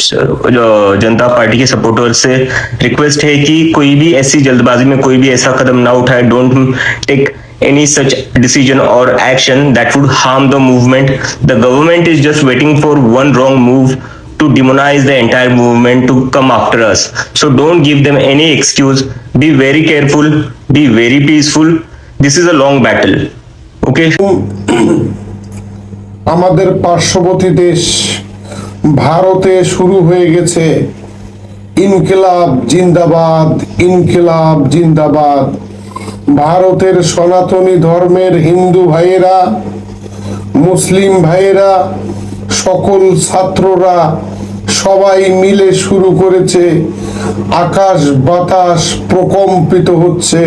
जो जनता पार्टी के सपोर्टर से रिक्वेस्ट है कि कोई भी ऐसी जल्दबाजी में कोई भी ऐसा कदम ना उठाए, don't take any such decision or action that would harm the movement. The government is just waiting for one wrong move to demonize the entire movement to come after us. So don't give them any excuse. Be very careful, be very peaceful. This is a long battle. Okay? আমাদের পার্শ্ববর্তী দেশ ভারতে শুরু হয়ে গেছে ইনকিলাব জিন্দাবাদ, ইনকিলাব জিন্দাবাদ। ভারতের সনাতনী ধর্মের হিন্দু ভাইয়েরা, মুসলিম ভাইয়েরা, সকল ছাত্ররা সবাই মিলে শুরু করেছে। আকাশ বাতাস প্রকম্পিত হচ্ছে,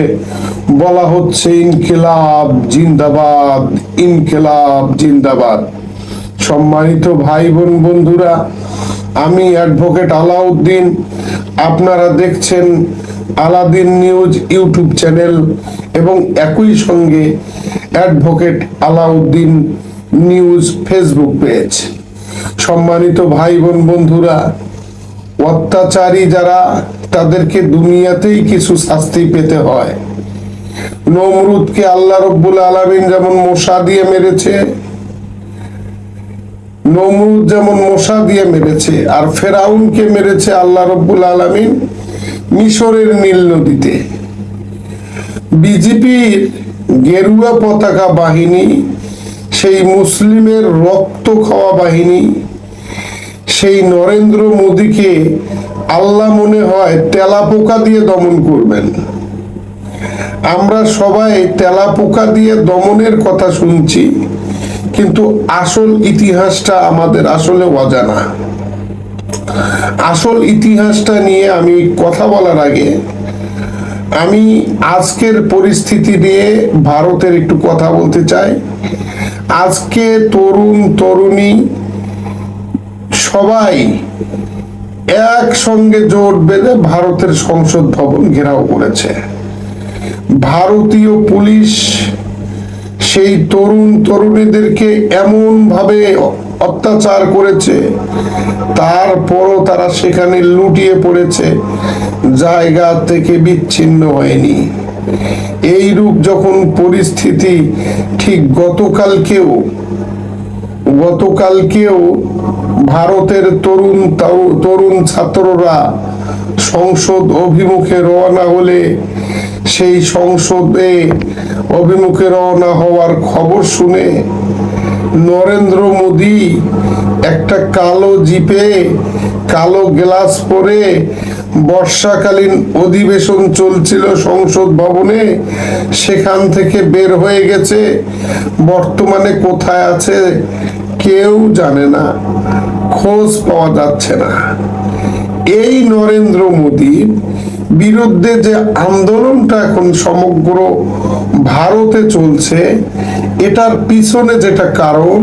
বলা হচ্ছে ইনকিলাব জিন্দাবাদ, ইনকিলাব জিন্দাবাদ। সম্মানিত ভাই বোন বন্ধুরা, আমি অ্যাডভোকেট আলাউদ্দিন, আপনারা দেখছেন আলাদিন নিউজ ইউটিউব চ্যানেল এবং একই সঙ্গে advocate Alauddin news Facebook page. সম্মানিত ভাই বোন বন্ধুরা, অত্যাচারী যারা তাদেরকে দুনিয়াতেই কিছু শাস্তি পেতে হয়। নমরুদকে আল্লাহ রব্বুল আলামিন যেমন মশা দিয়ে মেরেছে, নমরুদ যেমন মশা দিয়ে মেরেছে, আর ফেরাউনকে মেরেছে আল্লাহ রব্বুল আলামিন মিশরের নীল নদীতে। বিজেপির গেরুয়া পতাকা বাহিনী, সেই মুসলিমের রক্ত খাওয়া বাহিনী, সেই নরেন্দ্র মোদীকে আল্লাহ মনে হয় তেলাপোকা দিয়ে দমন করবেন। আমরা সবাই তেলাপোকা দিয়ে দমনের কথা শুনছি, কিন্তু আসল ইতিহাসটা আমাদের আসলে অজানা। আসল ইতিহাসটা নিয়ে আমি কথা বলার আগে আমি আজকের পরিস্থিতি নিয়ে ভারতের একটু কথা বলতে চাই। আজকে তরুণ তরুণী সবাই একসঙ্গে জোট বেঁধে ভারতের সংসদ ভবন ঘেরাও করেছে। ভারতীয় পুলিশ সেই তরুণ তরুণীদেরকে এমন ভাবে অত্যাচার করেছে, তারপরও তারা সেখানে লুটিয়ে পড়েছে, জায়গা থেকে বিচ্ছিন্ন হয়নি। এইরূপ যখন পরিস্থিতি, ঠিক গতকালকেও ভারতের তরুণ ছাত্ররা সংসদ অভিমুখে রওনা হলে সেই সংসদে অভিমুখে রওনা হওয়ার খবর শুনে নরেন্দ্র মোদী একটা কালো জিপে, কালো গ্লাস পরে, বর্ষাকালীন অধিবেশন চলছিল সংসদ ভবনে, সেখান থেকে বের হয়ে গেছে। বর্তমানে কোথায় আছে কেউ জানে না, খোঁজ পাওয়া যাচ্ছে না। এই নরেন্দ্র মোদীর বিরুদ্ধে যে আন্দোলনটা এখন সমগ্র ভারতে চলছে, এটার পিছনে যেটা কারণ,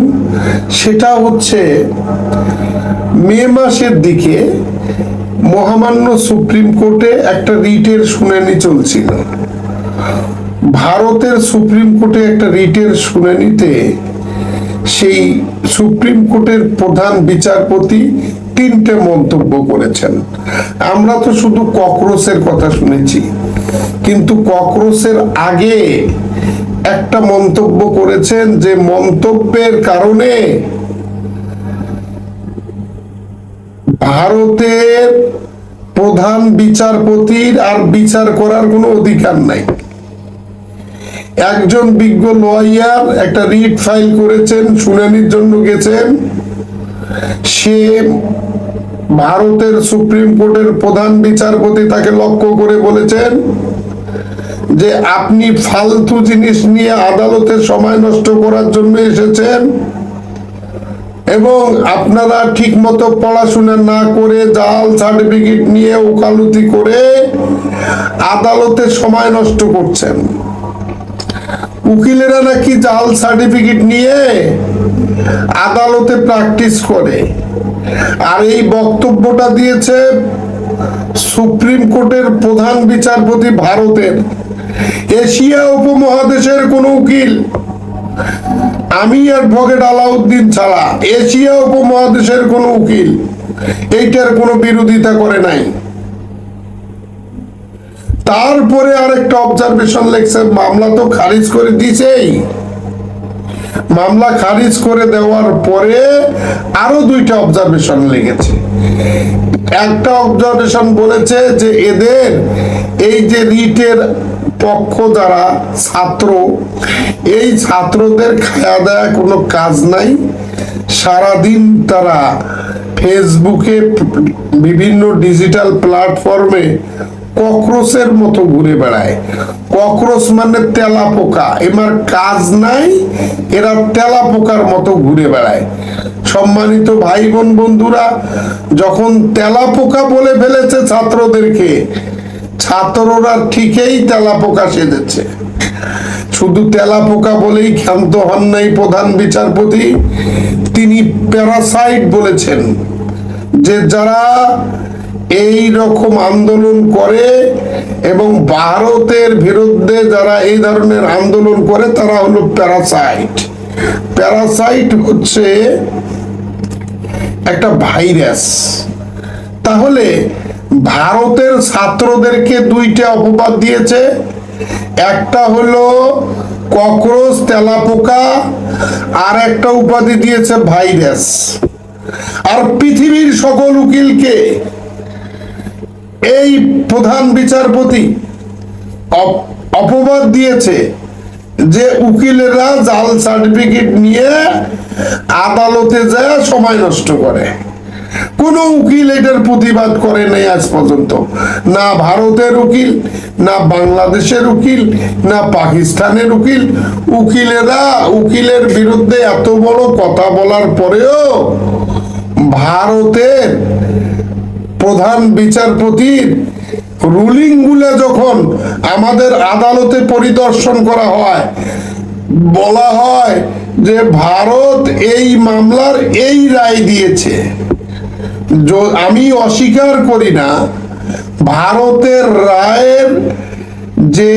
সেটা হচ্ছে মে মাসের দিকে মহামান্য সুপ্রিম কোর্টে একটা রিটের শুনানি চলছিল। ভারতের সুপ্রিম কোর্টে একটা রিটের শুনানিতে সেই সুপ্রিম কোর্টের প্রধান বিচারপতি 3টে মন্তব্য করেছেন। আমরা তো শুধু ককরোচের কথা শুনেছি, কিন্তু ককরোচের আগে একটা মন্তব্য করেছেন, যে মন্তব্যের কারণে ভারতের প্রধান বিচারপতির আর বিচার করার কোনো অধিকার নাই। একজন বিজ্ঞ লয়ার একটা রিট ফাইল করেছেন, শুনানির জন্য গেছেন। সে ভারতের সুপ্রিম কোর্টের প্রধান বিচারপতি তাকে লক্ষ্য করে বলেছেন যে আপনি ফালতু জিনিস নিয়ে আদালতে সময় নষ্ট করার জন্য এসেছেন, এবং আপনারা ঠিক মতো পড়াশোনা না করে জাল সার্টিফিকেট নিয়ে ওকালতি করে আদালতে সময় নষ্ট করছেন। উকিলেরা নাকি জাল সার্টিফিকেট নিয়ে আদালতে প্র্যাকটিস করে। আর এই বক্তব্যটা দিয়েছে সুপ্রিম কোর্টের প্রধান বিচারপতি ভারতের, এশিয়া উপমহাদেশের কোন উকিল, আমি অ্যাডভোকেট আলাউদ্দিন ছাড়া এশিয়া উপমহাদেশের কোন উকিল এইটার কোনো বিরোধিতা করে নাই। তারপরে আরেকটা অবজারভেশন লেখছে, মামলা তো খারিজ করে দিছেই, মামলা খারিজ করে দেওয়ার পরে আরো দুইটা অবজারভেশন লিখেছে। একটা অবজারভেশন বলেছে যে এদের এই যে রিটের পক্ষ যারা ছাত্র, এই ছাত্রদের খায়া দেয়া কোনো কাজ নাই, সারাদিন তারা ফেসবুকে বিভিন্ন ডিজিটাল প্ল্যাটফর্মে ককরোচের মতো ঘুরে বেড়ায়। ককরোচ মানে তেলা পোকা, এমার কাজ নাই, এরা তেলা পোকার মতো ঘুরে বেড়ায়। সম্মানিত ভাই বোন বন্ধুরা, যখন তেলা পোকা বলে ফেলেছে ছাত্রদেরকে, ছাত্ররা ঠিকই তেলা পোকা সেজেছে। শুধু তেলা পোকা বলেই ক্ষান্ত হন নাই প্রধান বিচারপতি, তিনি প্যারাসাইট বলেছেন যে যারা এই রকম আন্দোলন করে এবং ভারতের বিরুদ্ধে যারা এই ধরনের আন্দোলন করে তারা হলো প্যারাসাইট। প্যারাসাইট হচ্ছে একটা ভাইরাস। তাহলে ভারতের ছাত্রদেরকে দুইটা অপবাদ দিয়েছে, একটা হলো ককরোচ তেলাপোকা, আর একটা উপাধি দিয়েছে ভাইরাস। আর পৃথিবীর সকল উকিলকে এই প্রধান বিচারপতি অপবাদ দিয়েছে যে উকিলেরা জাল সার্টিফিকেট নিয়ে আদালতে যায় সময় নষ্ট করে। কোন উকিল এটার প্রতিবাদ করে নাই আজ পর্যন্ত, না ভারতের উকিল, না বাংলাদেশের উকিল, না পাকিস্তানের উকিল। উকিলেরা উকিলের বিরুদ্ধে এত বড় কথা বলার পরেও ভারতের প্রধান বিচারপতির রুলিং গুলো যখন আমাদের আদালতে পরিদর্শন করা হয়, বলা হয় যে ভারত এই মামলার এই রায় দিয়েছে। আমি অস্বীকার করি না ভারতের রায়ের যে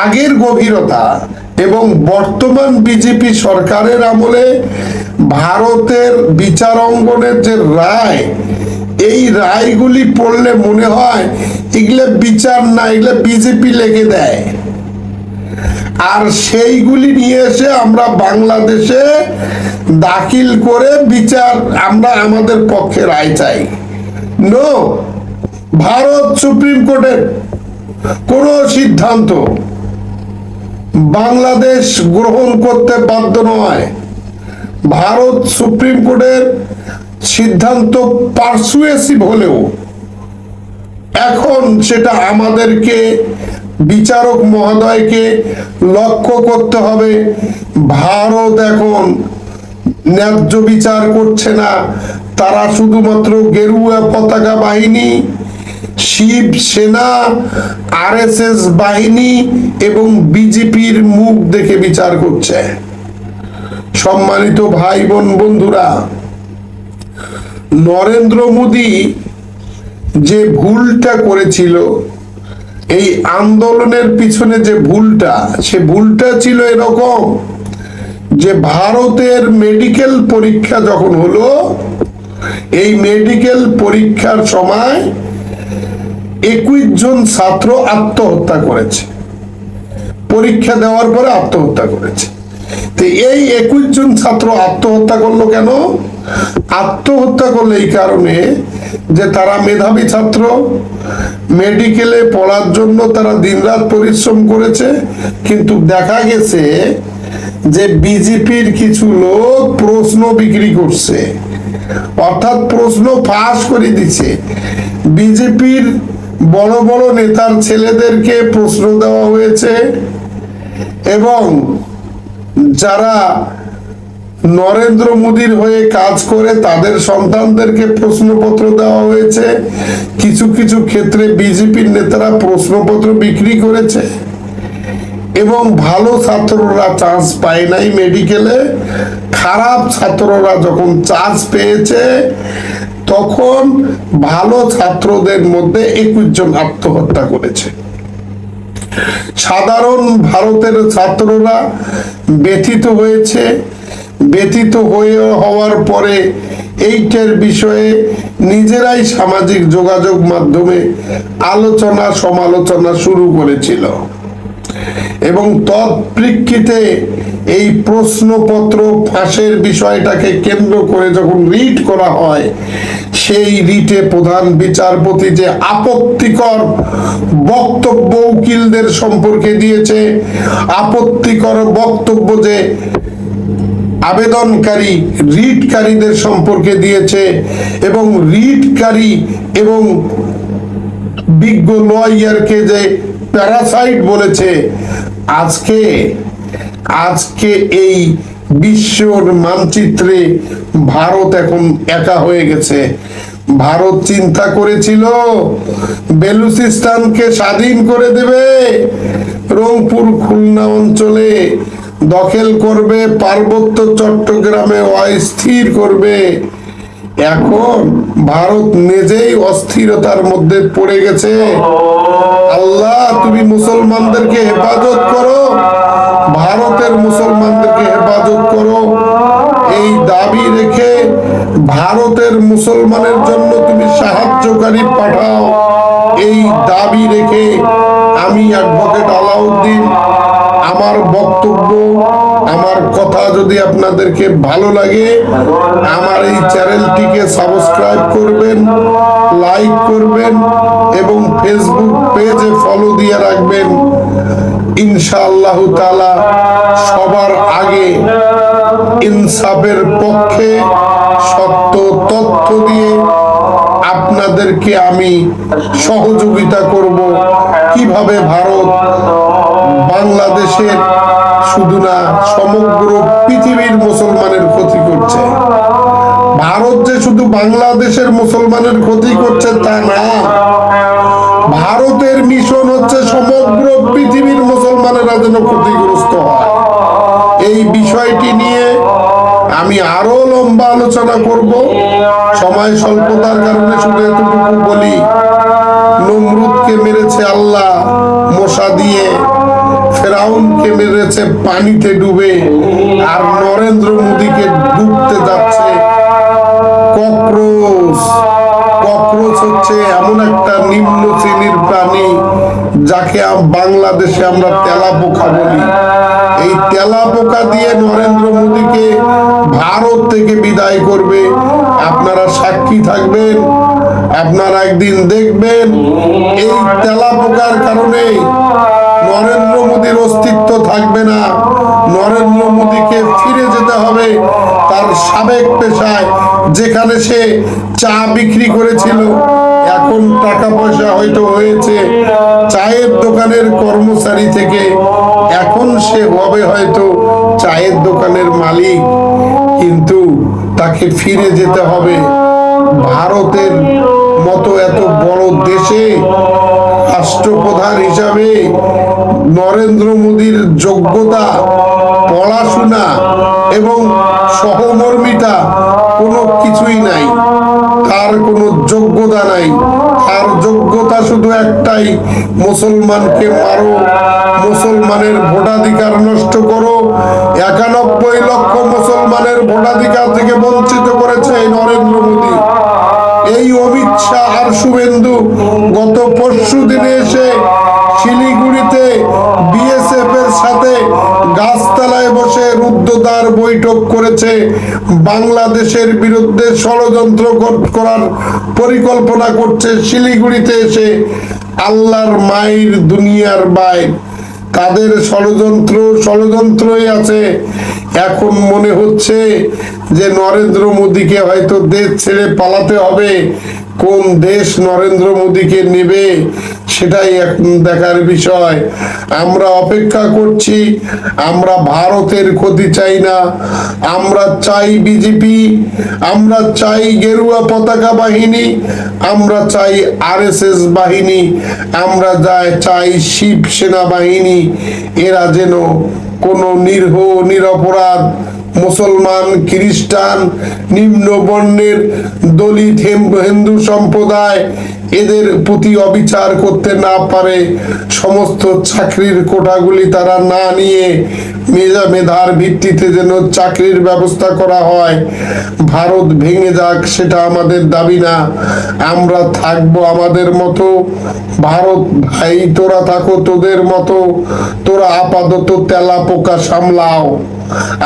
আগের গভীরতা এবং বর্তমান বিজেপি সরকারের আমলে ভারতের বিচার অঙ্গনের যে রায়, এই রায়গুলি পড়লে মনে হয় এগুলো বিচার না, এগুলো বিজেপি লিখে দেয়। আর সেইগুলি নিয়ে এসে আমরা বাংলাদেশে দাখিল করে বিচার আমরা আমাদের পক্ষে রায় চাই। নো, ভারত সুপ্রিম কোর্টের কোন সিদ্ধান্ত বাংলাদেশ গ্রহণ করতে বাধ্য নয়। ভারত সুপ্রিম কোর্টের সিদ্ধান্ত পারসুয়েসিভ হলেও এখন সেটা আমাদেরকে বিচারক মহোদয়কে লক্ষ্য করতে হবে। ভারত এখন ন্যায্য বিচার করছে না, তারা শুধুমাত্র গেরুয়া পতাকা বাহিনী, শিব সেনা, আরএসএস বাহিনী এবং বিজেপির মুখ দেখে বিচার করছে। সম্মানিত ভাই বোন বন্ধুরা, নরেন্দ্র মোদী যে ভুলটা করেছিল, এই আন্দোলনের পিছনে যে ভুলটা, সে ভুলটা ছিল এরকম যে ভারতের মেডিকেল পরীক্ষা যখন হলো, এই মেডিকেল পরীক্ষার সময় 21 জন ছাত্র আত্মহত্যা করেছে, পরীক্ষা দেওয়ার পরে আত্মহত্যা করেছে। তো এই 21 জন ছাত্র আত্মহত্যা করলো কেন? আত্মহত্যা করলো এই কারণে যে তারা মেধাবী ছাত্র, মেডিকেলে পড়ার জন্য তারা দিনরাত পরিশ্রম করেছে, কিন্তু দেখা গেছে যে বিজেপির কিছু লোক প্রশ্ন বিক্রি করছে, অর্থাৎ প্রশ্ন ফাঁস করে দিচ্ছে। বিজেপির বড় বড় নেতার ছেলেদেরকে প্রশ্ন দেওয়া হয়েছে এবং যারা নরেন্দ্র মোদীর হয়ে কাজ করে তাদের সন্তানদেরকে প্রশ্নপত্র দেওয়া হয়েছে। কিছু কিছু ক্ষেত্রে বিজেপির নেতারা প্রশ্নপত্র বিক্রি করেছে এবং ভালো ছাত্ররা চান্স পায় নাই মেডিকেলে। খারাপ ছাত্ররা যখন চান্স পেয়েছে তখন ভালো ছাত্রদের মধ্যে 21 জন আত্মহত্যা করেছে। সাধারণ ভারতের ছাত্ররা ব্যথিত হয়েছে, ব্যতীত হওয়ার পরে এইটার বিষয়ে নিজেরাই সামাজিক যোগাযোগ মাধ্যমে আলোচনা সমালোচনা শুরু করেছিল এবং তৎপ্রেক্ষিতে এই প্রশ্নপত্র ফাঁসের বিষয়টাকে কেন্দ্র করে যখন রিট করা হয়, সেই রিটে প্রধান বিচারপতি যে আপত্তিকর বক্তব্য উকিলদের সম্পর্কে দিয়েছে, আপত্তিকর বক্তব্য যে আবেদনকারী রিটকারীদের সম্পর্কে দিয়েছে এবং রিটকারী এবং বিজ্ঞ লয়ারকে যে প্যারাসাইট বলেছে, আজকে এই বিশ্বর মানচিত্রে ভারত এখন একা হয়ে গেছে। ভারত চিন্তা করেছিল বেলুচিস্তানকে স্বাধীন করে দেবে, রংপুর খুলনা অঞ্চলে দখল করবে, পার্বত্য চট্টগ্রামে অস্থির করবে। এখন ভারত নিজেই অস্থিরতার মধ্যে পড়ে গেছে। আল্লাহ, তুমি মুসলমানদেরকে হেফাজত করো, ভারতের মুসলমানদেরকে হেফাজত করো, এই দাবি রেখে ভারতের মুসলমানের জন্য তুমি সাহায্যকারী পাঠাও, এই দাবি রেখে আমি অ্যাডভোকেট আলাউদ্দিন আমার বক্তব্য, আমার কথা যদি আপনাদেরকে ভালো লাগে, আমার এই চ্যানেলটিকে সাবস্ক্রাইব করবেন, লাইক করবেন এবং ফেসবুক পেজে ফলো দিয়ে রাখবেন। ইনশাআল্লাহ তাআলা সবার আগে ইনসাফের পক্ষে সত্য তথ্য দিয়ে আপনাদেরকে আমি সহযোগিতা করব, কিভাবে ভারত বাংলাদেশের শুধু না সমগ্র পৃথিবীর মুসলমানের ক্ষতি করছে। ভারত যে শুধু বাংলাদেশের মুসলমানের ক্ষতি করছে তা না, ভারতের মিশন হচ্ছে সমগ্র পৃথিবীর মুসলমানেরা যেন ক্ষতিগ্রস্ত হয়। এই বিষয়টি নিয়ে আমি আরো লম্বা আলোচনা করব, সময় স্বল্পতার কারণে শুধু এতটুকু বলি, নমরুদকে মেরেছে আল্লাহ মশা দিয়ে, ফেরাউনকে মেরেছে পানিতে ডুবে, আর নরেন্দ্র মোদীকে ডুবতে যাচ্ছে ককরোচ। ককরোচ হচ্ছে এমন একটা নিম্ন শ্রেণীর প্রাণী যাকে বাংলাদেশে আমরা তেলাপোকা বলি। এই তেলাপোকা দিয়ে নরেন্দ্র মোদীকে ভারত থেকে বিদায় করবে। আপনারা সাক্ষী থাকবেন, আপনারা একদিন দেখবেন এই তেলাপোকার কারণে নরেন্দ্র মোদীর অস্তিত্ব থাকবে না। নরেন্দ্র মোদীকে ফিরে যেতে হবে তার সাবেক পেশায়, যেখানে সে চা বিক্রি করেছিল। এখন টাকা পয়সা হয়তো হয়েছে চায়ের দোকানের কর্মচারী থেকে, এখন সে হবে হয়তো চায়ের দোকানের মালিক, কিন্তু তাকে ফিরে যেতে হবে। ভারতের মতো এত বড় দেশে রাষ্ট্রপ্রধান হিসাবে নরেন্দ্র মোদীর যোগ্যতা, পড়াশোনা এবং সহমর্মিতা কোনো কিছুই নাই, তার কোনো যোগ্যতা নাই। তার যোগ্যতা শুধু একটাই, মুসলমানকে মারো, মুসলমানের ভোটাধিকার নষ্ট করো। 91 লক্ষ মুসলমানের ভোটাধিকার থেকে বঞ্চিত করেছে এই নরেন্দ্র মোদী। এই অমিত শাহ আর শুভেন্দু গত পরশু দিনে এসে শিলিগুড়িতে বিএসএফ এর সাথে গাছতলায় বসে রুদ্ধদ্বার বৈঠক করেছে, বাংলাদেশের বিরুদ্ধে ষড়যন্ত্র করার পরিকল্পনা করছে। শিলিগুড়িতে আল্লাহর মায়ের দুনিয়ার বাইর, তাদের ষড়যন্ত্রই আছে। এখন মনে হচ্ছে যে নরেন্দ্র মোদীকে হয়তো দেশ ছেড়ে পালাতে হবে। কোন দেশ নরেন্দ্র মোদীকে নেবে সেটাই এখন দেখার বিষয়। আমরা অপেক্ষা করছি। আমরা ভারতের ক্ষতি চাই না, আমরা চাই বিজেপি, আমরা চাই গেরুয়া পতাকা বাহিনী, আমরা চাই আরএসএস বাহিনী, আমরা চাই শিব সেনা বাহিনী। এরা যেন কোনো নিরপরাধ মুসলমান, খ্রিস্টান, নিম্ন বর্ণের, দলিত, হিন্দু সম্প্রদায় এদের প্রতি অবিচার করতে না পারে, সমস্ত চাকরির কোটাগুলি তারা না নিয়ে মেধার ভিত্তিতে যেন চাকরির ব্যবস্থা করা হয়। ভারত ভেঙে যাক, সেটা আমাদের দাবি না। আমরা থাকবো আমাদের মতো। ভারত ভাই, তোরা থাকো তোদের মতো, তোরা আপাতত তেলা পোকা সামলাও।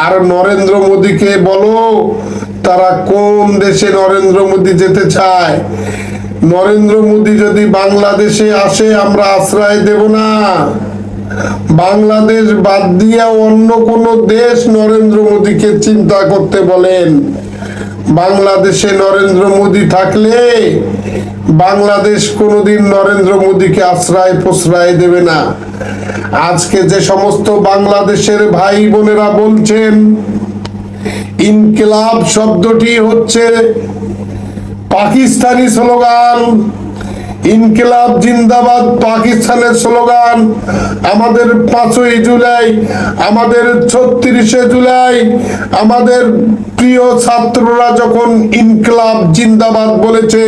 আর নরেন্দ্র মোদীকে বলো তারা কোন দেশে নরেন্দ্র মোদী যেতে চায়। নরেন্দ্র মোদী যদি বাংলাদেশে আসে আমরা আশ্রয় দেব না। বাংলাদেশ বাদ দিয়ে অন্য কোন দেশ নরেন্দ্র মোদীকে চিন্তা করতে বলেন। বাংলাদেশে নরেন্দ্র মোদী থাকলে বাংলাদেশ কোনোদিন নরেন্দ্র মোদীকে আশ্রয় প্রশ্রয় দেবে না। আজকে যে সমস্ত বাংলাদেশের ভাই বোনেরা বলছেন ইনকিলাব শব্দটি হচ্ছে পাকিস্তানি স্লোগান, ইনকিলাব জিন্দাবাদ পাকিস্তানের স্লোগান, আমাদের 5ই জুলাই, আমাদের 36শে জুলাই আমাদের প্রিয় ছাত্ররা যখন ইনকিলাব জিন্দাবাদ বলেছে,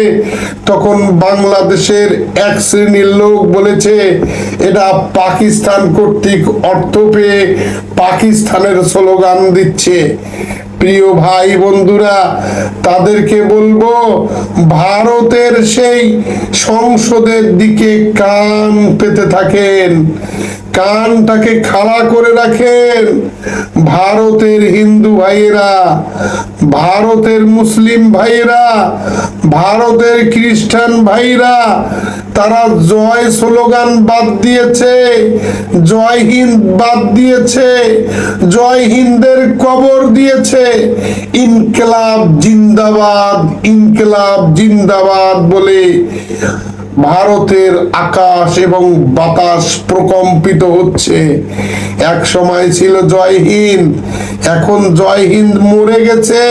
তখন বাংলাদেশের এক শ্রেণীর লোক বলেছে এটা পাকিস্তান কর্তৃক অর্থ পেয়ে পাকিস্তানের স্লোগান দিচ্ছে। প্রিয় ভাই বন্ধুরা, তাদেরকে বলবো ভারতের সেই সংসদের দিকে কান পেতে থাকেন, কানটাকে খাড়া করে রাখেন। ভারতের হিন্দু ভাইয়েরা, ভারতের মুসলিম ভাইয়েরা, ভারতের খ্রিস্টান ভাইরা তারা জয় স্লোগান বাদ দিয়েছে, জয় হিন্দ বাদ দিয়েছে, জয় হিন্দের কবর দিয়েছে। ইনকিলাব জিন্দাবাদ, ইনকিলাব জিন্দাবাদ বলে ভারতের আকাশ এবং বাতাস প্রকম্পিত হচ্ছে। এক সময় ছিল জয় হিন্দ, এখন জয় হিন্দ মরে গেছে,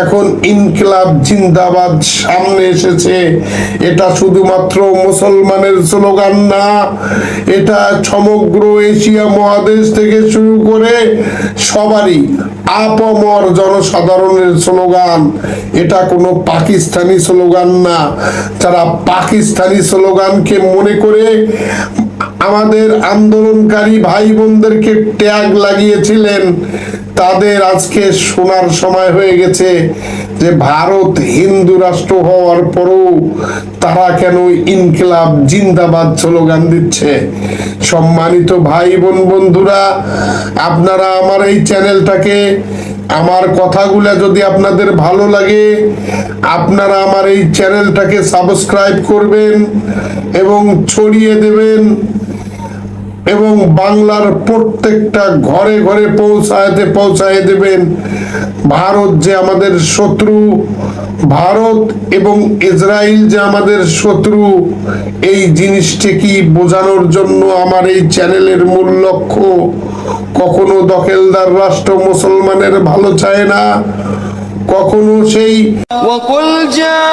এখন ইনকিলাব জিন্দাবাদ সামনে এসেছে। এটা শুধুমাত্র মুসলমানের স্লোগান না, এটা সমগ্র এশিয়া মহাদেশ থেকে শুরু করে সবারই আপামর জনসাধারণের স্লোগান। এটা কোনো পাকিস্তানি স্লোগান না। যারা পাকিস্তানি স্লোগানকে মনে করে আমাদের আন্দোলনকারী ভাই বোনদেরকে ট্যাগ লাগিয়েছিলেন, তাদের আজকে শোনার সময় হয়ে গেছে যে ভারত হিন্দু রাষ্ট্র হওয়ার পরও তারা কেন ইনকিলাব জিন্দাবাদ স্লোগান দিচ্ছে। সম্মানিত ভাই বোন বন্ধুরা, আপনারা আমার এই চ্যানেলটাকে, আমার কথাগুলা যদি আপনাদের ভালো লাগে, আপনারা আমার এই চ্যানেলটাকে সাবস্ক্রাইব করবেন এবং ছড়িয়ে দেবেন এবং বাংলার প্রত্যেকটা ঘরে ঘরে পৌঁছায় দেবেন। ভারত যে আমাদের শত্রু, ভারত এবং ইসরায়েল যে আমাদের শত্রু, এই জিনিসটি কি বোঝানোর জন্য আমার এই চ্যানেলের মূল লক্ষ্য। কখনো দখলদার রাষ্ট্র মুসলমানের ভালো চায় না, কখনো সেই وقل جاء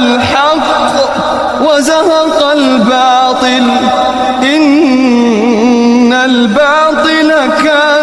الحق وزهق الباطل إن الباطل كان